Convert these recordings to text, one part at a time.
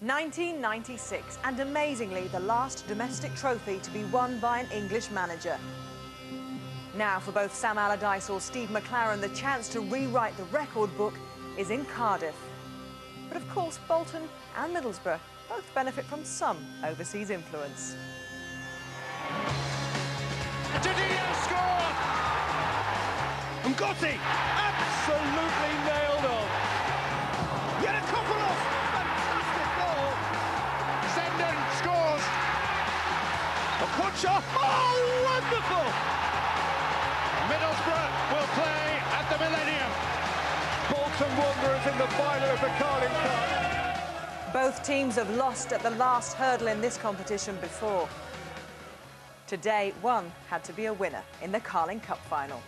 1996, and amazingly the last domestic trophy to be won by an English manager. Now for both Sam Allardyce or Steve McClaren, the chance to rewrite the record book is in Cardiff. But of course Bolton and Middlesbrough both benefit from some overseas influence. Jorginho scored! And Gotti absolutely nailed on. Yet a couple of fantastic goal. Zenden scores. Okocha, oh, wonderful! Middlesbrough will play at the Millennium. Bolton Wanderers in the final of the Carling Cup. Both teams have lost at the last hurdle in this competition before. Today, one had to be a winner in the Carling Cup final.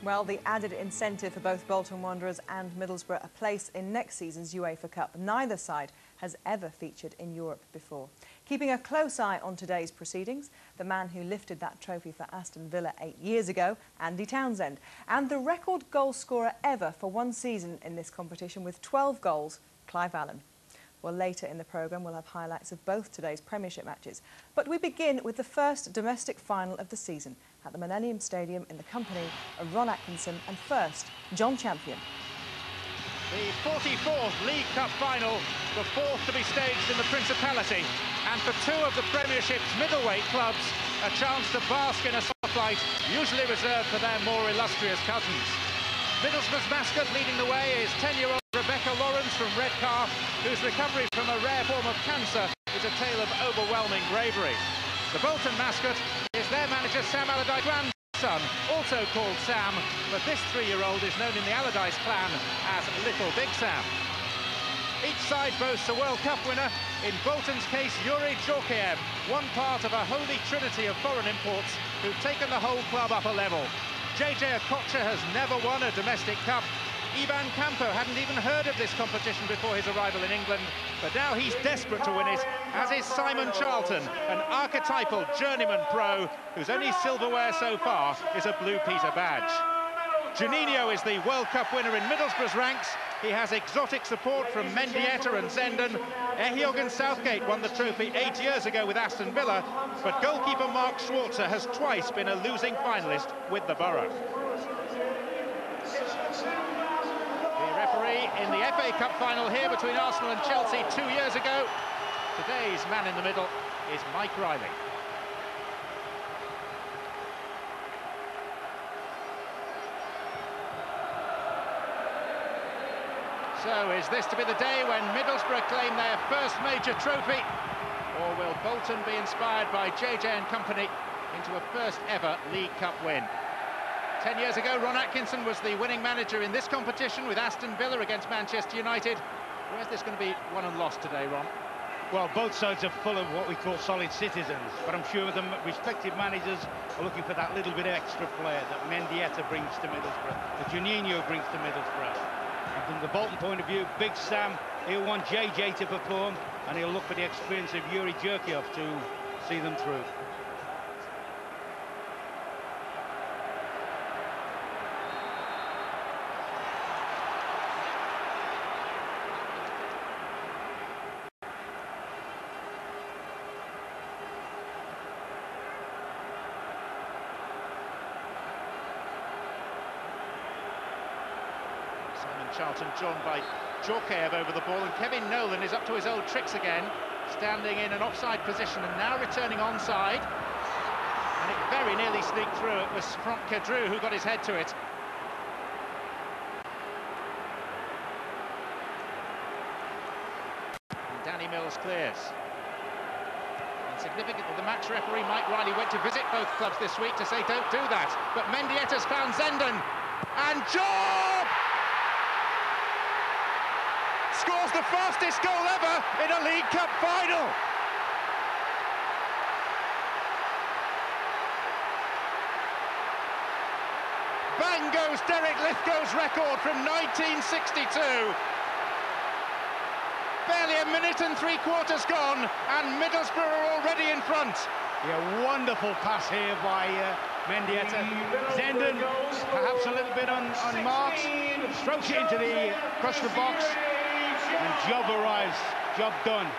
Well, the added incentive for both Bolton Wanderers and Middlesbrough, a place in next season's UEFA Cup. Neither side has ever featured in Europe before. Keeping a close eye on today's proceedings, the man who lifted that trophy for Aston Villa 8 years ago, Andy Townsend, and the record goal scorer ever for one season in this competition with 12 goals, Clive Allen. Well, later in the programme, we'll have highlights of both today's Premiership matches. But we begin with the first domestic final of the season at the Millennium Stadium in the company of Ron Atkinson and first, John Champion. The 44th League Cup final, the fourth to be staged in the Principality. And for two of the Premiership's middleweight clubs, a chance to bask in a spotlight usually reserved for their more illustrious cousins. Middlesbrough's mascot leading the way is 10-year-old Rebecca Lawrence from Redcar, whose recovery from a rare form of cancer is a tale of overwhelming bravery. The Bolton mascot is their manager Sam Allardyce's grandson, also called Sam, but this 3-year-old is known in the Allardyce clan as Little Big Sam. Each side boasts a World Cup winner, in Bolton's case Yuri Djorkaeff, one part of a holy trinity of foreign imports who've taken the whole club up a level. JJ Okocha has never won a domestic cup. Ivan Campo hadn't even heard of this competition before his arrival in England, but now he's desperate to win it, as is Simon Charlton, an archetypal journeyman pro whose only silverware so far is a Blue Peter badge. Juninho is the World Cup winner in Middlesbrough's ranks. He has exotic support from Mendieta and Zenden. Ehiogun Southgate won the trophy 8 years ago with Aston Villa, but goalkeeper Mark Schwarzer has twice been a losing finalist with the Borough. The referee in the FA Cup final here between Arsenal and Chelsea 2 years ago. Today's man in the middle is Mike Riley. So is this to be the day when Middlesbrough claim their first major trophy? Or will Bolton be inspired by JJ and company into a first ever League Cup win? 10 years ago, Ron Atkinson was the winning manager in this competition with Aston Villa against Manchester United. Where's this going to be won and lost today, Ron? Well, both sides are full of what we call solid citizens, but I'm sure the respective managers are looking for that little bit of extra flair that Mendieta brings to Middlesbrough, that Juninho brings to Middlesbrough. And from the Bolton point of view, Big Sam, he'll want JJ to perform, and he'll look for the experience of Yuri Djorkaeff to see them through. Charlton drawn by Djorkaeff over the ball, and Kevin Nolan is up to his old tricks again, standing in an offside position and now returning onside. And it very nearly sneaked through. It was Franck Kedrou who got his head to it. And Danny Mills clears. And Significant that the match referee Mike Riley went to visit both clubs this week to say don't do that. But Mendieta's found Zenden, and Job scores the fastest goal ever in a League Cup final. Bang goes Derek Lithgow's record from 1962. Barely a minute and 3/4 gone, and Middlesbrough are already in front. Yeah, wonderful pass here by Mendieta. Zenden, perhaps a little bit unmarked, strokes it into across the box, and Job arrives. Job done.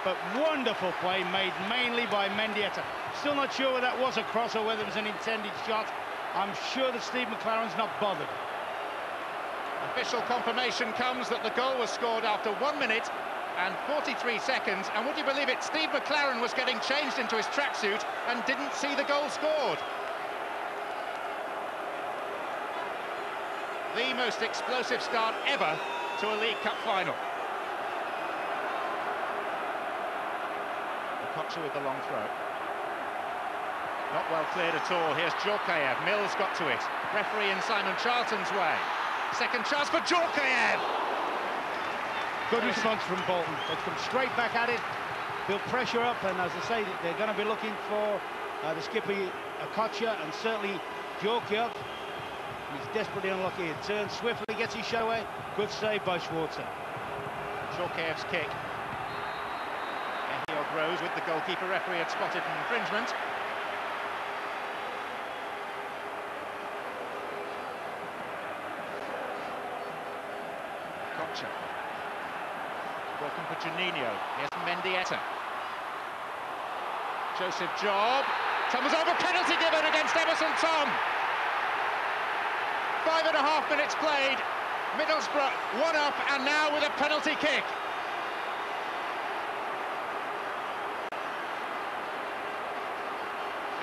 But wonderful play made mainly by Mendieta. Still not sure whether that was a cross or whether it was an intended shot. I'm sure that Steve McLaren's not bothered. Official confirmation comes that the goal was scored after 1 minute and 43 seconds, and would you believe it, Steve McLaren was getting changed into his tracksuit and didn't see the goal scored. The most explosive start ever to a League Cup final. Kocher with the long throw. Not well cleared at all. Here's Djorkaeff. Mills got to it. Referee in Simon Charlton's way. Second chance for Djorkaeff. Good response from Bolton. They've come straight back at it, build pressure up, and as I say, they're going to be looking for the skipper Kocher and certainly Djorkaeff. He's desperately unlucky. It turns swiftly, gets his shot away. Good save by Schwarzer. Djorkaeff's kick. Ehiod Rose with the goalkeeper. Referee had spotted an infringement. Kocher. Welcome for Juninho. Here's Mendieta. Joseph Job. Tumbles over, penalty given against Emerson Tom. 5.5 minutes played. Middlesbrough 1 up, and now with a penalty kick.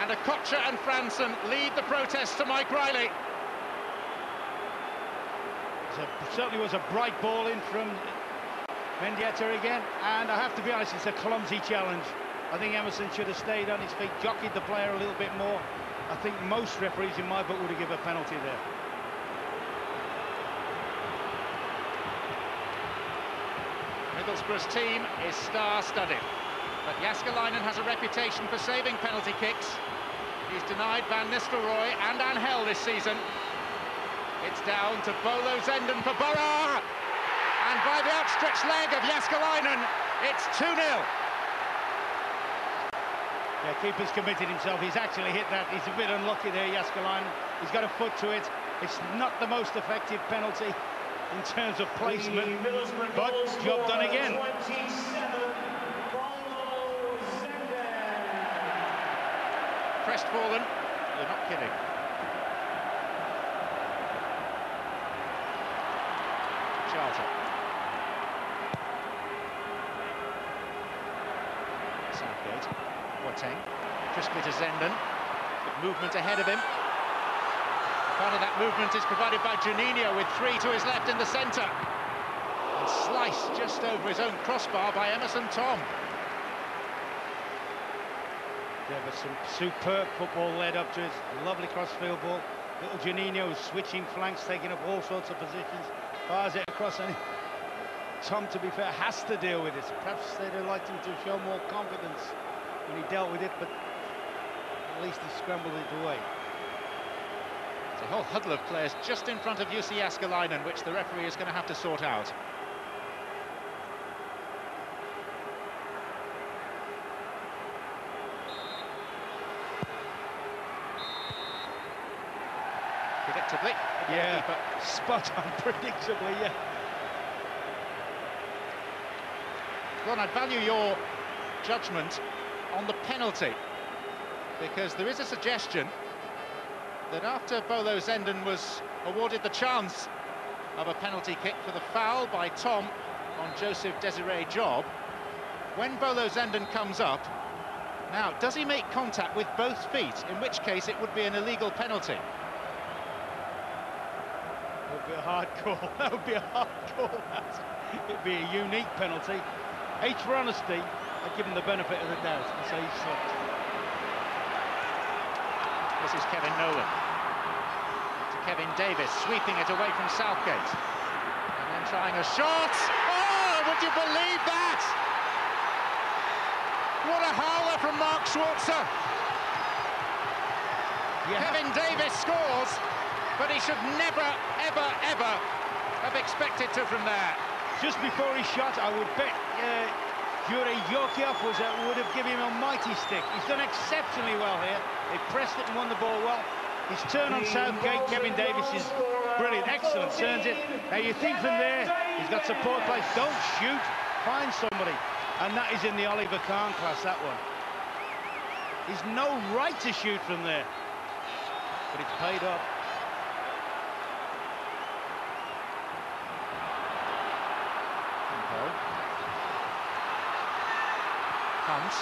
And Kocher and Franson lead the protest to Mike Riley. Certainly was a bright ball in from Mendieta again, and I have to be honest, it's a clumsy challenge. I think Emerson should have stayed on his feet, jockeyed the player a little bit more. I think most referees in my book would have given a penalty there. Middlesbrough's team is star-studded, but Jääskeläinen has a reputation for saving penalty kicks. He's denied Van Nistelrooy and Angel this season. It's down to Bolo Zenden for Borough, and by the outstretched leg of Jääskeläinen, it's 2-0. Yeah, keeper's committed himself. He's actually hit that. He's a bit unlucky there, Jääskeläinen. He's got a foot to it. It's not the most effective penalty in terms of placement, but job done again. Crestfallen, you're not kidding. Charlton. Southgate. Boateng. Crisply to Zenden. Good movement ahead of him. Part of that movement is provided by Juninho with 3 to his left in the centre. And sliced just over his own crossbar by Emerson Tom. There was some superb football led up to his lovely crossfield ball. Little Juninho switching flanks, taking up all sorts of positions. Fires it across, and Tom, to be fair, has to deal with it. Perhaps they'd have liked him to show more confidence when he dealt with it, but at least he scrambled it away. It's a whole huddle of players just in front of Jussi Jääskeläinen, which the referee is going to have to sort out. Predictably, yeah, spot on, predictably, yeah. Ron, I'd value your judgment on the penalty, because there is a suggestion that after Bolo Zenden was awarded the chance of a penalty kick for the foul by Tom on Joseph Desiree Job, when Bolo Zenden comes up, now, does he make contact with both feet, in which case it would be an illegal penalty? That would be a hard call. That would be a hard call. It'd be a unique penalty. H for honesty, I'd give him the benefit of the doubt and say he slipped. This is Kevin Nolan. To Kevin Davis, sweeping it away from Southgate. And then trying a shot. Oh, would you believe that? What a howler from Mark Schwarzer. Yeah. Kevin Davis scores, but he should never, ever, ever have expected to from there. Just before he shot, I would bet Yuri Yorkiev would have given him a mighty stick. He's done exceptionally well here. They pressed it and won the ball well. His turn on Southgate, Kevin Davis, is brilliant, excellent, turns it. Now you think from there, he's got support play. Don't shoot, find somebody. And that is in the Oliver Kahn class, that one. He's no right to shoot from there. But it's paid off. Hunt.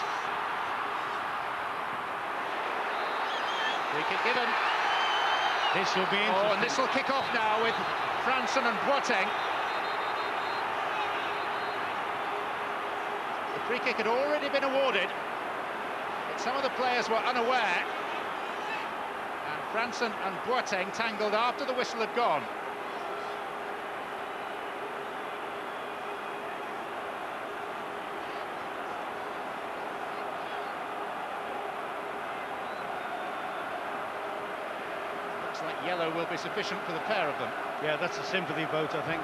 Free kick given. This will be interesting. Oh, and this will kick off now with Franson and Boateng. The free kick had already been awarded, but some of the players were unaware. And Franson and Boateng tangled after the whistle had gone. Like yellow will be sufficient for the pair of them. Yeah, that's a sympathy vote, I think.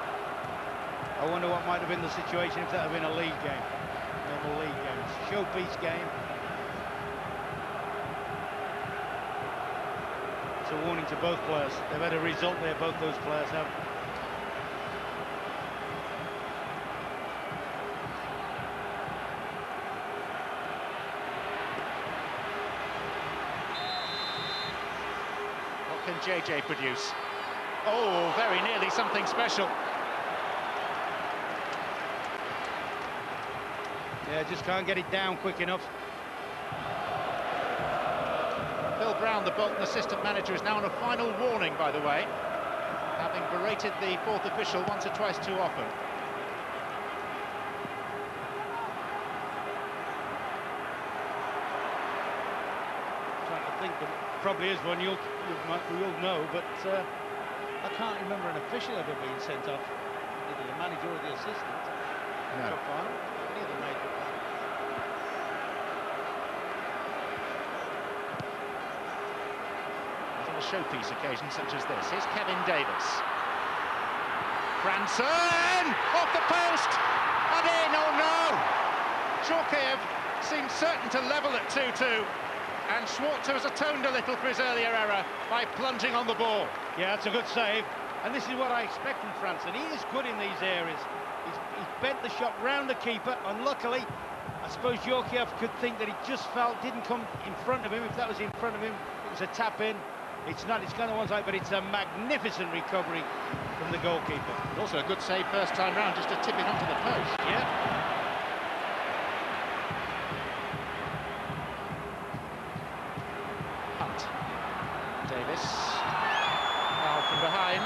I wonder what might have been the situation if that had been a league game. Normal league game. It's a showpiece game. It's a warning to both players. They've had a result there, both those players have. Can JJ produce? Oh, very nearly something special. Yeah, just can't get it down quick enough. Phil Brown, the Bolton assistant manager, is now on a final warning, by the way, having berated the fourth official once or twice too often. Trying to think, there probably is one you'll know, but I can't remember an official ever being sent off, either the manager or the assistant. No. Cup final. Any of the major final. On a showpiece occasion such as this, here's Kevin Davis. Franson off the post and in. Oh no! Chorkaev seemed certain to level at 2-2. And Schwarzer has atoned a little for his earlier error by plunging on the ball. Yeah, that's a good save. And this is what I expect from Franson. He is good in these areas. He's bent the shot round the keeper. Unluckily, I suppose Yorkiev could think that he just didn't come in front of him. If that was in front of him, it was a tap in. It's not, it's kind of one side, but it's a magnificent recovery from the goalkeeper. And also a good save first time round, just to tip it onto the post. Yeah. Davis, now from behind.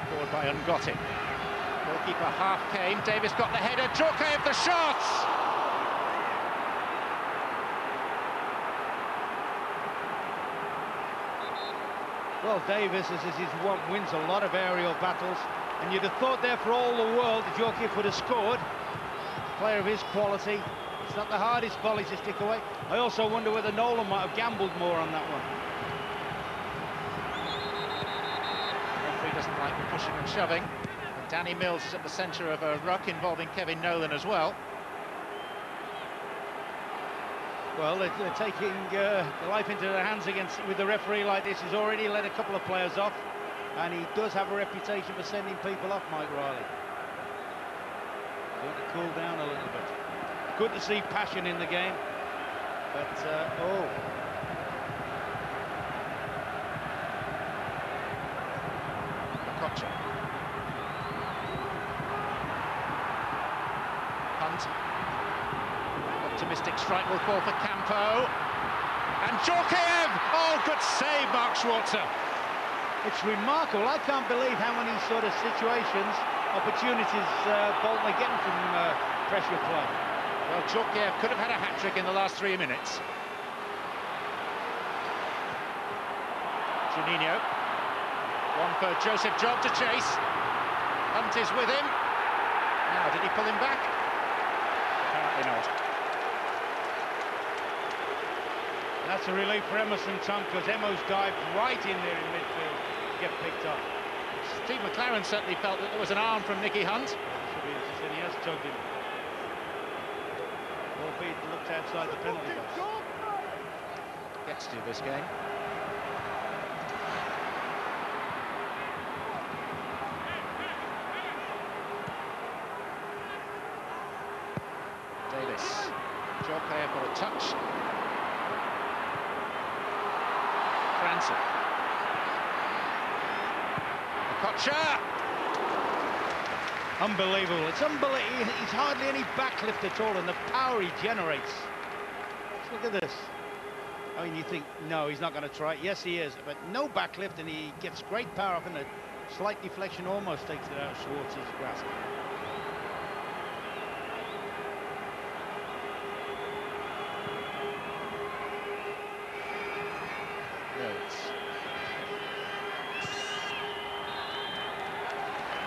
Forward by Ngotti. Goalkeeper half came, Davis got the header, Chorkaev the shots! Well, Davis, as is his want, wins a lot of aerial battles, and you'd have thought there for all the world that Yorkiev would have scored. A player of his quality, it's not the hardest volley to stick away. I also wonder whether Nolan might have gambled more on that one. The referee doesn't like the pushing and shoving, and Danny Mills is at the centre of a ruck involving Kevin Nolan as well. Well, they're taking the life into their hands with the referee like this. He's already let a couple of players off, and he does have a reputation for sending people off, Mike Riley. Going to cool down a little bit. Good to see passion in the game, but oh. Hunt. Optimistic strike will fall for Campo. And Djorkaeff! Oh, good save, Mark Schwarzer. It's remarkable. I can't believe how many sort of situations, opportunities Bolton are getting from pressure play. Well, Djorkaeff could have had a hat-trick in the last 3 minutes. Juninho. One for Joseph Job to chase. Hunt is with him. Now, did he pull him back? Apparently not. That's a relief for Emerson, Tom, because Emo's dived right in there in midfield to get picked up. Steve McLaren certainly felt that there was an arm from Nicky Hunt. Should be interested. He has tugged him. Albeit looked outside the penalty box. Gets to this game. Davis. Djorkaeff got a touch. Franson. Kocha. Unbelievable. It's unbelievable. He's hardly any backlift at all, and the power he generates. Look at this. I mean, you think, no, he's not going to try it. Yes, he is. But no backlift, and he gets great power up, and a slight deflection almost takes it out of Schwartz's grasp.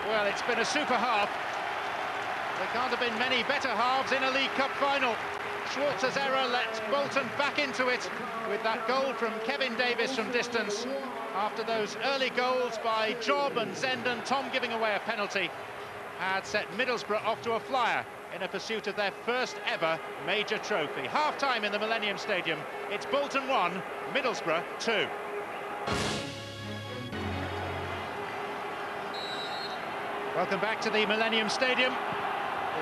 Well, it's been a super half. There can't have been many better halves in a League Cup final. Schwartz's error lets Bolton back into it with that goal from Kevin Davis from distance. After those early goals by Job and Zenden, Tom giving away a penalty had set Middlesbrough off to a flyer in a pursuit of their first ever major trophy. Half-time in the Millennium Stadium. It's Bolton 1, Middlesbrough 2. Welcome back to the Millennium Stadium.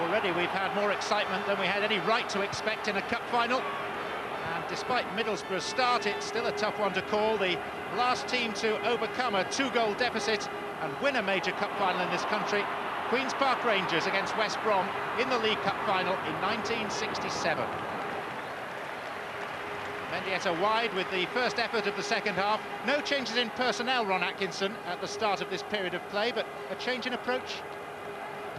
Already we've had more excitement than we had any right to expect in a cup final. And despite Middlesbrough's start, it's still a tough one to call. The last team to overcome a 2-goal deficit and win a major cup final in this country. Queen's Park Rangers against West Brom in the League Cup final in 1967. Mendieta wide with the first effort of the second half. No changes in personnel, Ron Atkinson, at the start of this period of play, but a change in approach?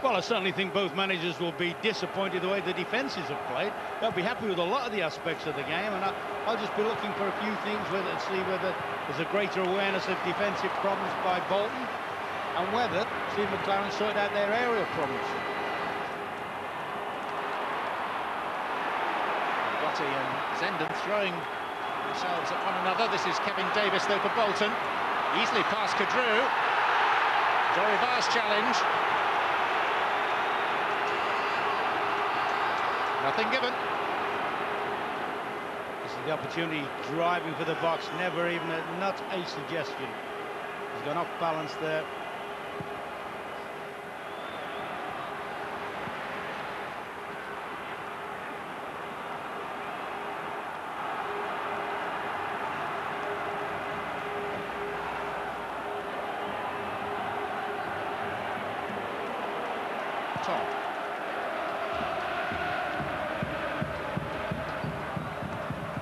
Well, I certainly think both managers will be disappointed the way the defences have played. They'll be happy with a lot of the aspects of the game, and I'll just be looking for a few things to see whether there's a greater awareness of defensive problems by Bolton, and whether Steve McLaren sorted out their aerial problems. Gotti and Zenden throwing themselves at one another. This is Kevin Davis, though, for Bolton. Easily past Kadru. Dorivar's challenge. Nothing given. This is the opportunity, driving for the box, never even, not a suggestion. He's gone off balance there. Tom.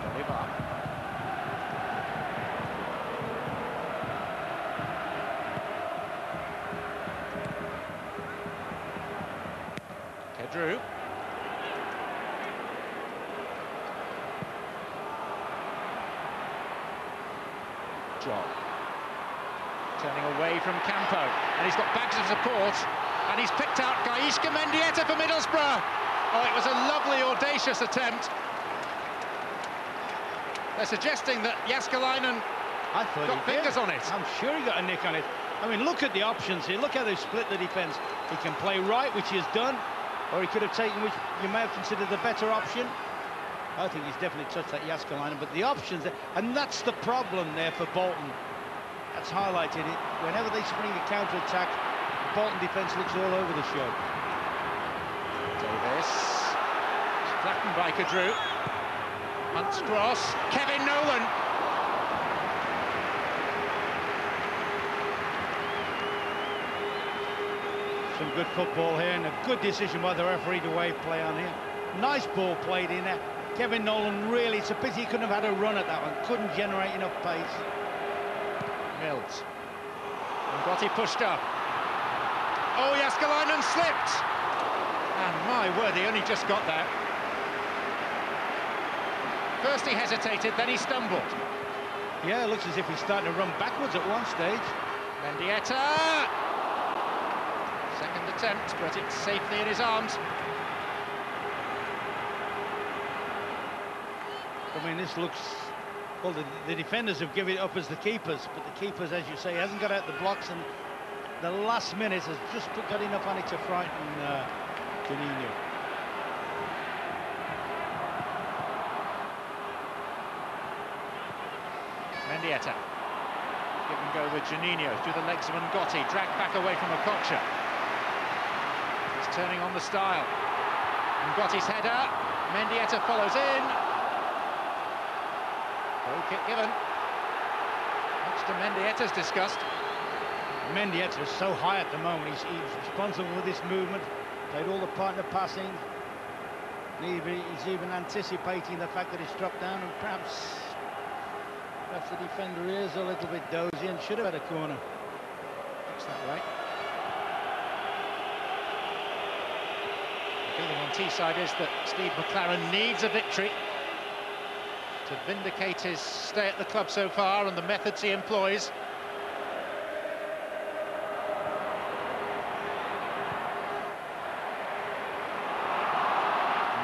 Dorivar. Kadru. Job. Turning away from Campo, and he's got bags of support. And he's picked out Gaishka Mendieta for Middlesbrough. Oh, it was a lovely, audacious attempt. They're suggesting that Jääskeläinen got fingers on it. I'm sure he got a nick on it. I mean, look at the options here. Look how they've split the defence. He can play right, which he has done, or he could have taken which you may have considered the better option. I think he's definitely touched that Jääskeläinen, but the options, and that's the problem there for Bolton. That's highlighted it. Whenever they spring a counter-attack, Bolton defence looks all over the show. Davis, flattened by Kadru. Hunt's cross, Kevin Nolan. some good football here, and a good decision by the referee to wave play on here. Nice ball played in there. Kevin Nolan, really, it's a pity he couldn't have had a run at that one. Couldn't generate enough pace. Mills. Ngotti pushed up. Oh, Jääskeläinen slipped. And my word, he only just got there. First he hesitated, then he stumbled. Yeah, it looks as if he's starting to run backwards at one stage. Mendieta! Second attempt, but it's safely in his arms. I mean, this looks... Well, the defenders have given it up as the keepers, but the keepers, as you say, hasn't got out the blocks, and the last minute has just got enough on it to frighten Juninho. Mendieta. Give and go with Juninho through the legs of Ngotti, dragged back away from Okocha. He's turning on the style. Ngotti's header. Mendieta follows in. Goal kick given. Much to Mendieta's disgust. Mendieta is so high at the moment. He's responsible for this movement. Played all the partner passing. He's even anticipating the fact that he's dropped down, and perhaps the defender is a little bit dozy and should have had a corner. Looks that way. The feeling on Teesside is that Steve McLaren needs a victory to vindicate his stay at the club so far and the methods he employs.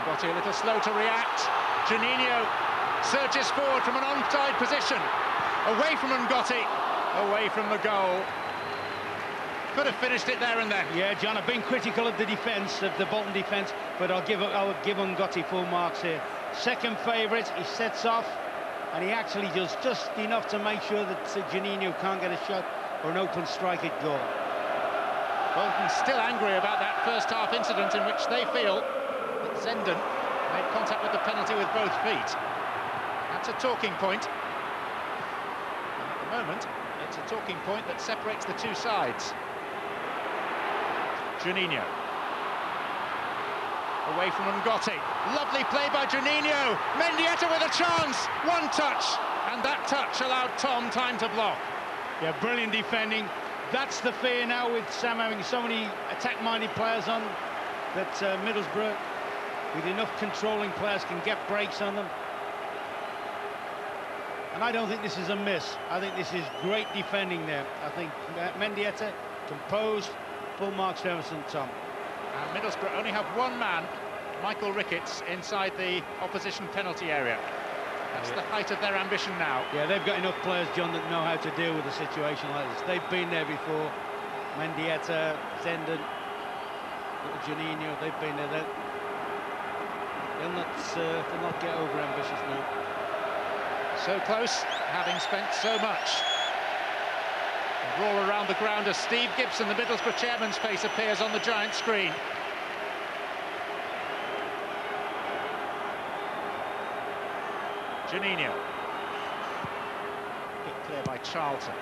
Ngotti a little slow to react. Juninho surges forward from an onside position, away from Ngotti, away from the goal. Could have finished it there and then. Yeah, John, I've been critical of the defence, of the Bolton defence, but I'll give Ngotti full marks here. Second favourite, he sets off, and he actually does just enough to make sure that Juninho can't get a shot or an open strike at goal. Bolton still angry about that first half incident in which they feel that Zenden made contact with the penalty with both feet. That's a talking point. And at the moment, it's a talking point that separates the two sides. Juninho. Away from Ngotti. Lovely play by Juninho. Mendieta with a chance. One touch. And that touch allowed Tom time to block. Yeah, brilliant defending. That's the fear now with Sam having so many attack-minded players on, that Middlesbrough, with enough controlling players, can get breaks on them. And I don't think this is a miss. I think this is great defending there. I think Mendieta, composed, full marks to Emerson Tom. And Middlesbrough only have one man, Michael Ricketts, inside the opposition penalty area. That's the height of their ambition now. Yeah, they've got enough players, John, that know how to deal with a situation like this. They've been there before. Mendieta, Zenden, Juninho, they've been there. They'll not get over-ambitious now. So close, having spent so much. A roar around the ground as Steve Gibson, the Middlesbrough chairman's face, appears on the giant screen. Juninho. Hit clear by Charlton.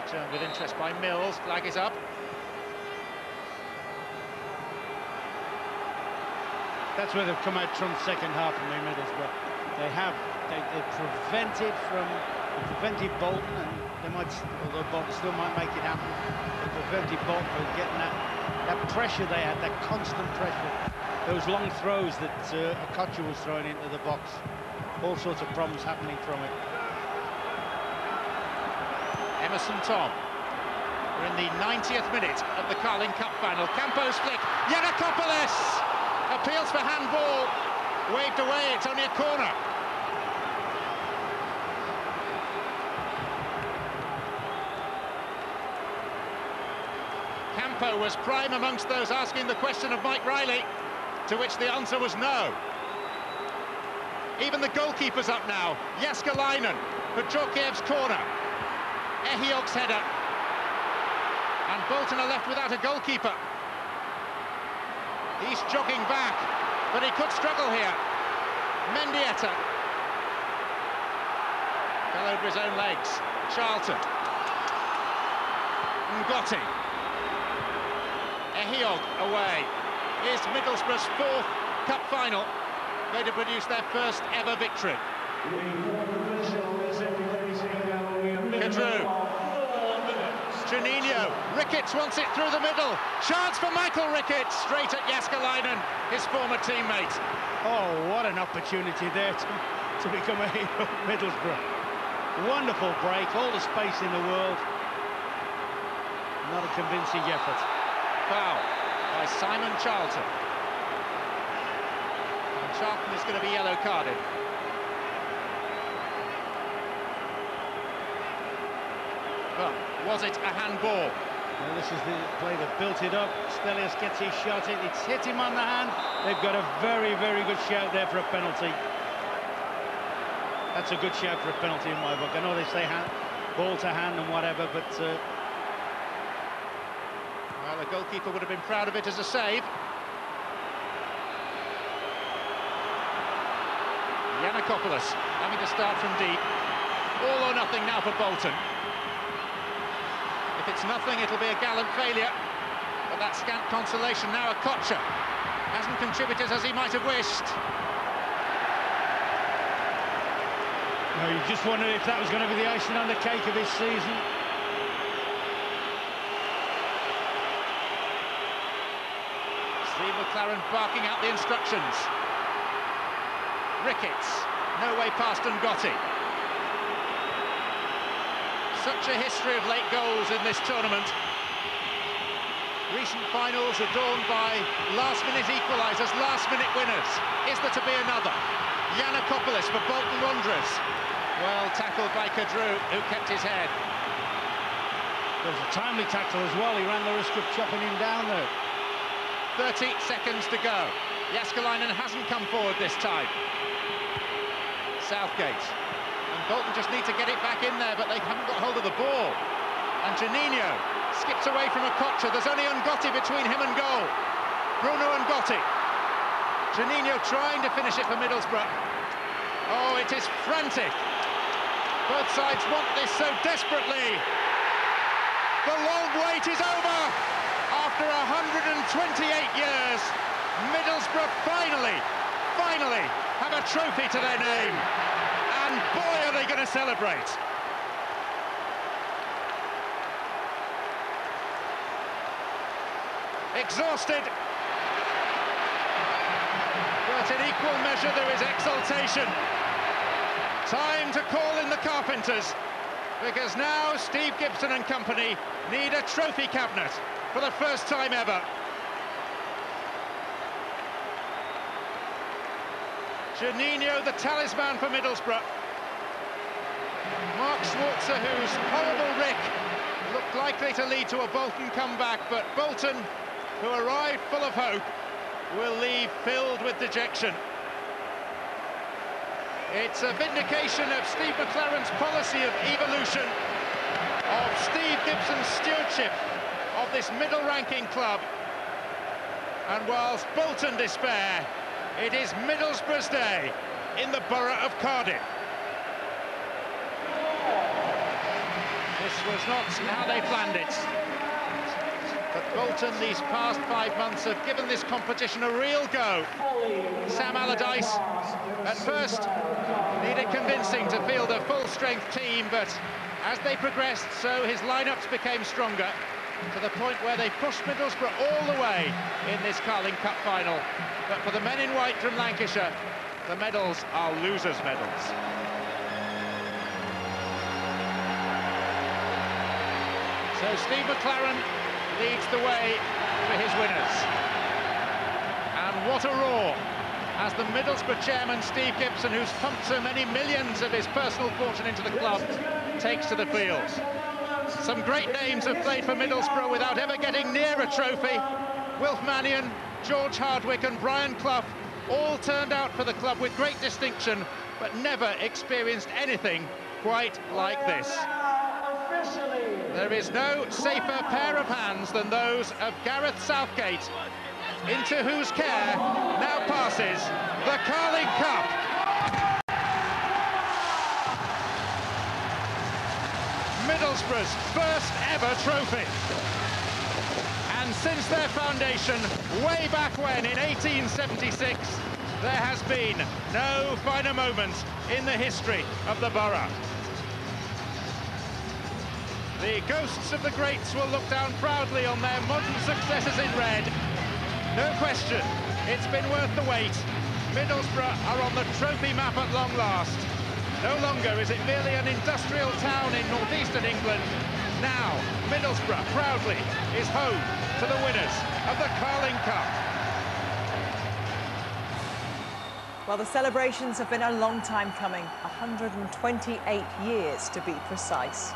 Returned with interest by Mills. Flag is up. That's where they've come out trump second half for me, Middlesbrough. They've prevented Bolton, and they might, although Bolton still might make it happen, they prevented Bolton from getting that pressure they had, that constant pressure. Those long throws that Okocha was throwing into the box. All sorts of problems happening from it. Emerson Tom. We're in the 90th minute of the Carling Cup final. Campos flick. Yiannakopoulos appeals for handball. Waved away. It's only a corner. Campo was prime amongst those asking the question of Mike Riley, to which the answer was no. Even the goalkeeper's up now. Jääskeläinen for Djorkiev's corner. Ehiok's header. And Bolton are left without a goalkeeper. He's jogging back, but he could struggle here. Mendieta. Fell over his own legs. Charlton. Ngotti. Heog away. Is Middlesbrough's 4th cup final going to produce their first ever victory? Kadru. Juninho. Ricketts wants it through the middle. Chance for Michael Ricketts, straight at Jääskeläinen, his former teammate. Oh, what an opportunity there to become a hero of Middlesbrough. Wonderful break, all the space in the world. Not a convincing effort. Foul by Simon Charlton. And Charlton is going to be yellow carded. Well, was it a handball? Well, this is the play that built it up. Stelios gets his shot in. It's hit him on the hand. They've got a very, very good shout there for a penalty. That's a good shout for a penalty in my book. I know they say hand, ball to hand and whatever, but... Well, the goalkeeper would have been proud of it as a save. Giannakopoulos having to start from deep. All or nothing now for Bolton. If it's nothing, it'll be a gallant failure. But that scant consolation now. Okocha hasn't contributed as he might have wished. No, you just wondered if that was going to be the icing on the cake of his season. Steve McLaren barking out the instructions. Ricketts, no way past Ngotti. Such a history of late goals in this tournament. Recent finals adorned by last-minute equalisers, last-minute winners. Is there to be another? Giannakopoulos for Bolton Wanderers. Well tackled by Kadru, who kept his head. There was a timely tackle as well. He ran the risk of chopping him down there. 30 seconds to go. Jääskeläinen hasn't come forward this time. Southgate. And Bolton just need to get it back in there, but they haven't got hold of the ball. And Juninho skips away from Okocha. There's only Ngotti between him and goal. Bruno Ngotti. Juninho trying to finish it for Middlesbrough. Oh, it is frantic. Both sides want this so desperately. The long wait is over. After 128 years, Middlesbrough finally have a trophy to their name. And boy, are they going to celebrate. Exhausted. But in equal measure, there is exultation. Time to call in the carpenters, because now Steve Gibson and company need a trophy cabinet for the first time ever. Juninho, the talisman for Middlesbrough. Mark Schwarzer, whose horrible rick looked likely to lead to a Bolton comeback, but Bolton, who arrived full of hope, will leave filled with dejection. It's a vindication of Steve McLaren's policy of evolution, of Steve Gibson's stewardship of this middle-ranking club. And whilst Bolton despair, it is Middlesbrough's day in the borough of Cardiff. This was not how they planned it. But Bolton, these past 5 months, have given this competition a real go. Sam Allardyce, at first, needed convincing to field a full-strength team, but as they progressed, so his lineups became stronger, to the point where they pushed Middlesbrough all the way in this Carling Cup final. But for the men in white from Lancashire, the medals are losers' medals. So Steve McLaren leads the way for his winners. And what a roar as the Middlesbrough chairman, Steve Gibson, who's pumped so many millions of his personal fortune into the club, takes to the field. Some great names have played for Middlesbrough without ever getting near a trophy. Wilf Mannion, George Hardwick and Brian Clough all turned out for the club with great distinction, but never experienced anything quite like this. There is no safer pair of hands than those of Gareth Southgate, into whose care now passes the Carling Cup. Middlesbrough's first ever trophy. And since their foundation, way back when, in 1876, there has been no finer moment in the history of the borough. The ghosts of the greats will look down proudly on their modern successors in red. No question, it's been worth the wait. Middlesbrough are on the trophy map at long last. No longer is it merely an industrial town in northeastern England. Now, Middlesbrough proudly is home to the winners of the Carling Cup. Well, the celebrations have been a long time coming, 128 years to be precise.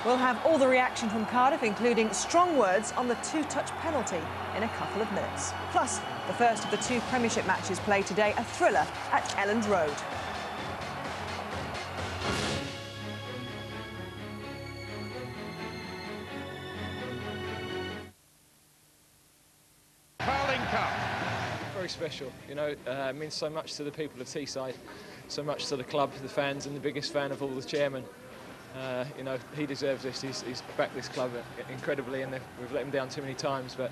We'll have all the reaction from Cardiff, including strong words on the two-touch penalty in a couple of minutes. Plus, the first of the two Premiership matches played today, a thriller at Elland Road. Carling Cup. Very special, you know, it means so much to the people of Teesside, so much to the club, the fans, and the biggest fan of all, the chairman. You know, he deserves this. He's backed this club incredibly, and we've let him down too many times, but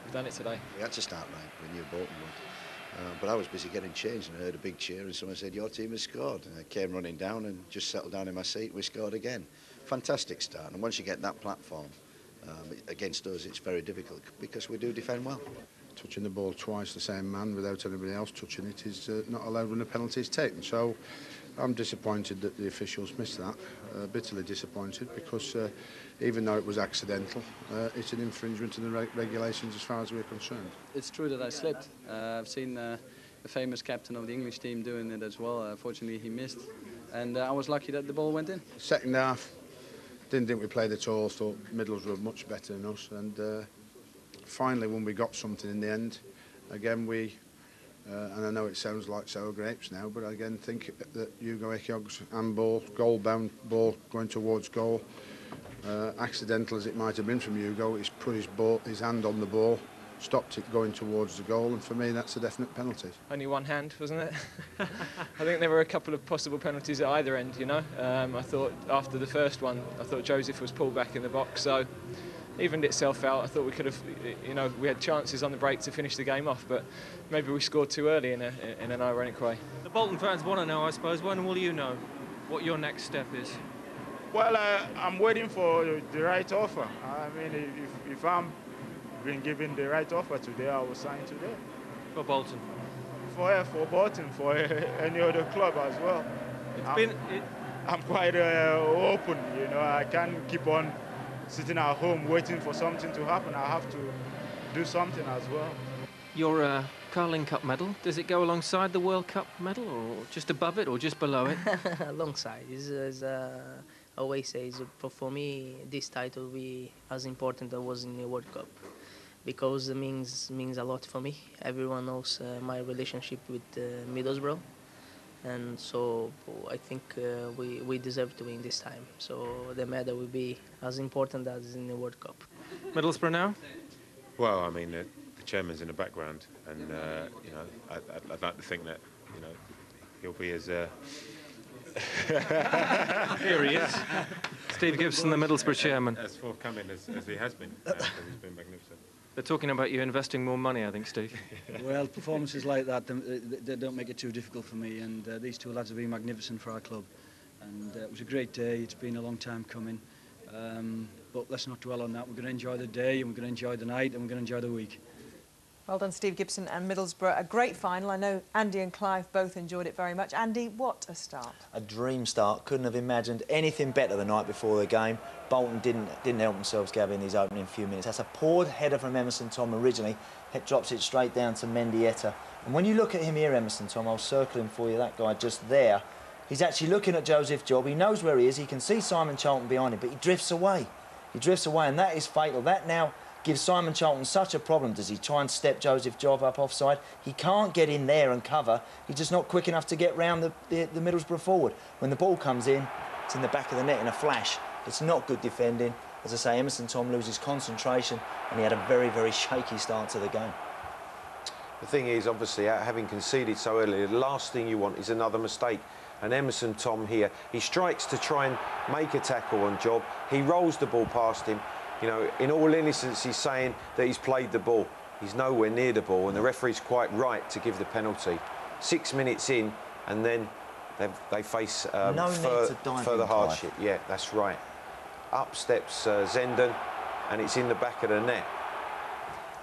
we've done it today. We had to start right. We knew Bolton would. But I was busy getting changed, and I heard a big cheer, and someone said, "Your team has scored." And I came running down and just settled down in my seat. We scored again. Fantastic start. And once you get that platform against us, it's very difficult because we do defend well. Touching the ball twice, the same man, without anybody else touching it, is not allowed when a penalty is taken. So I'm disappointed that the officials missed that, bitterly disappointed, because even though it was accidental, it's an infringement of the regulations as far as we're concerned. It's true that I slipped. I've seen the famous captain of the English team doing it as well. Fortunately, he missed, and I was lucky that the ball went in. Second half, didn't think we played at all, thought Middlesbrough were much better than us, and finally, when we got something in the end, again we, and I know it sounds like sour grapes now, but again think that Hugo Ekiog's handball, goal-bound ball going towards goal, accidental as it might have been from Hugo, he's put his hand on the ball, stopped it going towards the goal, and for me that's a definite penalty. Only one hand, wasn't it? I think there were a couple of possible penalties at either end, you know. I thought after the first one, I thought Joseph was pulled back in the box, so evened itself out. I thought we could have, you know, we had chances on the break to finish the game off, but maybe we scored too early in an ironic way. The Bolton fans want to know, I suppose, when will you know what your next step is? Well, I'm waiting for the right offer. I mean, if I'm been given the right offer today, I will sign today. For Bolton? For Bolton, for any other club as well. I'm quite open, you know. I can't keep on sitting at home waiting for something to happen. I have to do something as well. Your Carling Cup medal, does it go alongside the World Cup medal, or just above it, or just below it? Alongside. I always say, for me, this title will be as important as it was in the World Cup, because it means a lot for me. Everyone knows my relationship with Middlesbrough, and so I think we deserve to win this time. So the medal will be as important as in the World Cup. Middlesbrough now? Well, I mean, the chairman's in the background, and you know, I'd like to think that, you know, he'll be as. Here he is, Steve Gibson, the Middlesbrough chairman. As forthcoming as he has been. He's been magnificent. They're talking about you investing more money, I think, Steve. Well, performances like that, they don't make it too difficult for me, and these two lads have been magnificent for our club. And it was a great day. It's been a long time coming. But let's not dwell on that. We're going to enjoy the day, and we're going to enjoy the night, and we're going to enjoy the week. Well done, Steve Gibson and Middlesbrough. A great final. I know Andy and Clive both enjoyed it very much. Andy, what a start. A dream start. Couldn't have imagined anything better the night before the game. Bolton didn't help themselves, Gabby, in these opening few minutes. That's a poor header from Emerson Tom originally. It drops it straight down to Mendieta. And when you look at him here, Emerson Tom, I'll circle him for you, that guy just there. He's actually looking at Joseph Job. He knows where he is. He can see Simon Charlton behind him, but he drifts away. He drifts away, and that is fatal. That now gives Simon Charlton such a problem. Does he try and step Joseph Job up offside? He can't get in there and cover. He's just not quick enough to get round the Middlesbrough forward. When the ball comes in, it's in the back of the net in a flash. It's not good defending. As I say, Emerson Tom loses concentration, and he had a very, very shaky start to the game. The thing is, obviously, having conceded so early, the last thing you want is another mistake. And Emerson Tom here, he strikes to try and make a tackle on Job. He rolls the ball past him. You know, in all innocence, he's saying that he's played the ball. He's nowhere near the ball, and the referee's quite right to give the penalty. 6 minutes in, and then they face further hardship. Yeah, that's right. Up steps Zenden, and it's in the back of the net.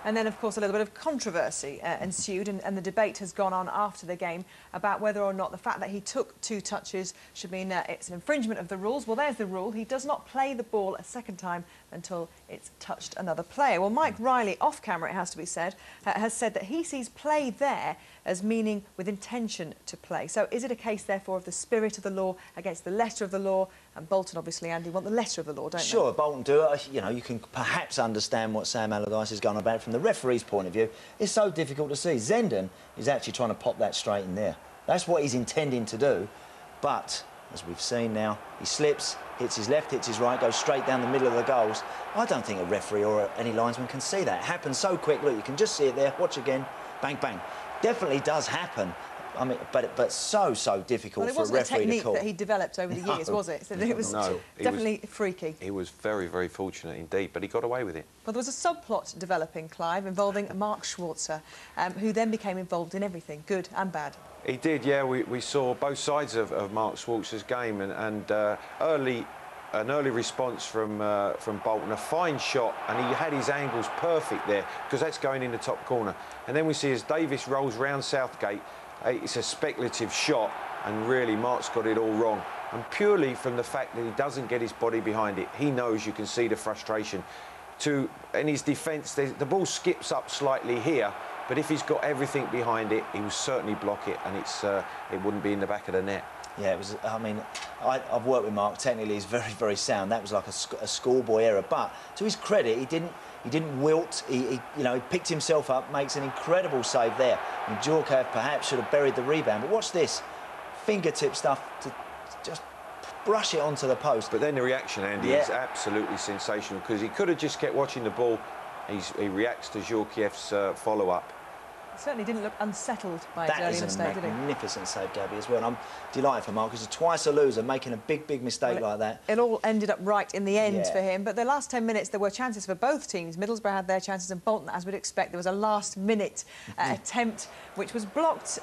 And then, of course, a little bit of controversy ensued, and the debate has gone on after the game about whether or not the fact that he took 2 touches should mean it's an infringement of the rules. Well, there's the rule. He does not play the ball a second time until it's touched another player. Well, Mike Riley, off camera, it has to be said, has said that he sees play there as meaning with intention to play. So is it a case, therefore, of the spirit of the law against the letter of the law? And Bolton, obviously, Andy, want the letter of the law, don't they? Sure, Bolton do it. You know, you can perhaps understand what Sam Allardyce has gone about from the referee's point of view. It's so difficult to see. Zenden is actually trying to pop that straight in there. That's what he's intending to do. But, as we've seen now, he slips, hits his left, hits his right, goes straight down the middle of the goals. I don't think a referee or any linesman can see that. It happens so quick. Look, you can just see it there. Watch again. Bang, bang. Definitely does happen. I mean, but so difficult for a referee to call. Well, it wasn't a technique that he developed over the years, was it? So it was definitely freaky. He was very fortunate indeed, but he got away with it. Well, there was a subplot developing, Clive, involving Mark Schwarzer, who then became involved in everything, good and bad. He did, yeah. We saw both sides of Mark Schwarzer's game, and an early response from Bolton, a fine shot, and he had his angles perfect there because that's going in the top corner. And then we see as Davis rolls round Southgate, it's a speculative shot, and really Mark's got it all wrong. And purely from the fact that he doesn't get his body behind it, he knows, you can see the frustration. In his defence, the ball skips up slightly here, but if he's got everything behind it, he will certainly block it, and it wouldn't be in the back of the net. Yeah, it was. I mean, I've worked with Mark. Technically, he's very sound. That was like a schoolboy error. But to his credit, he didn't wilt. He picked himself up, makes an incredible save there. And Djorkaeff perhaps should have buried the rebound. But watch this, fingertip stuff to just brush it onto the post. But then the reaction, Andy, is absolutely sensational, because he could have just kept watching the ball. He reacts to Djorkaeff's follow-up. He certainly didn't look unsettled by his early mistake, did he? That is a magnificent save, Gabby, as well. And I'm delighted for Mark, because he's twice a loser, making a big mistake like that. It all ended up right in the end for him. But the last 10 minutes, there were chances for both teams. Middlesbrough had their chances, and Bolton, as we'd expect, there was a last-minute attempt, which was blocked,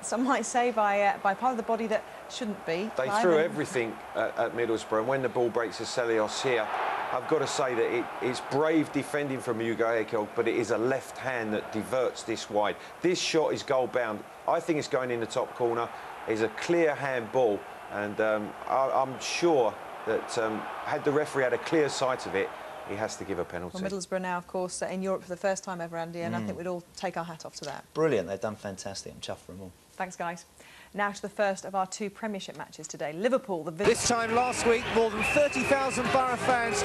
some might say, by part of the body that shouldn't be. They threw everything at Middlesbrough, and when the ball breaks to Celios here, I've got to say that it's brave defending from Hugo Ekeld, but it is a left hand that diverts this wide. This shot is goal bound. I think it's going in the top corner. It's a clear hand ball, and I'm sure that had the referee had a clear sight of it, he has to give a penalty. Well, Middlesbrough now, of course, in Europe for the first time ever, Andy, and I think we'd all take our hat off to that. Brilliant. They've done fantastic. I'm chuffed for them all. Thanks, guys. Now to the first of our 2 Premiership matches today. Liverpool, the This time last week, more than 30,000 Borough fans